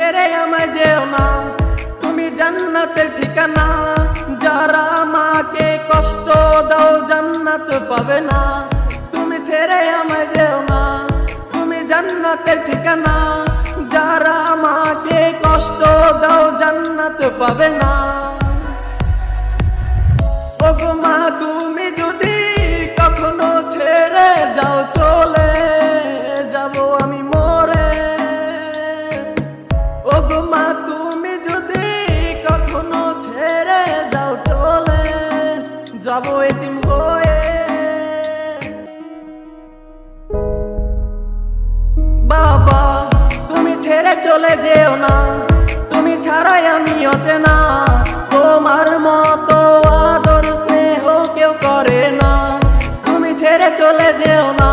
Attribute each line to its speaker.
Speaker 1: ছেড়ে আমায় যেও না, তুমি জান্নাতের ঠিকানা। যারা মাকে কষ্ট দাও জান্নাত পাবে না। তুমি ছেড়ে আমায় যেও না, তুমি জান্নাতের ঠিকানা। যারা মাকে কষ্ট দাও জান্নাত পাবে না। ওগো মা তুমি যদি কখনো ছেড়ে যাও, চলে যাব আমি মরে। ওগো মা তুমি যদি কখনো ছেড়ে যাও, চলে যাব এতিম হয়ে। বাবা তুমি ছেড়ে চলে যেও না, তুমি ছাড়াই আমি অচেনা। তোমার মতো আদর স্নেহ কেউ করে না, তুমি ছেড়ে চলে যেও না।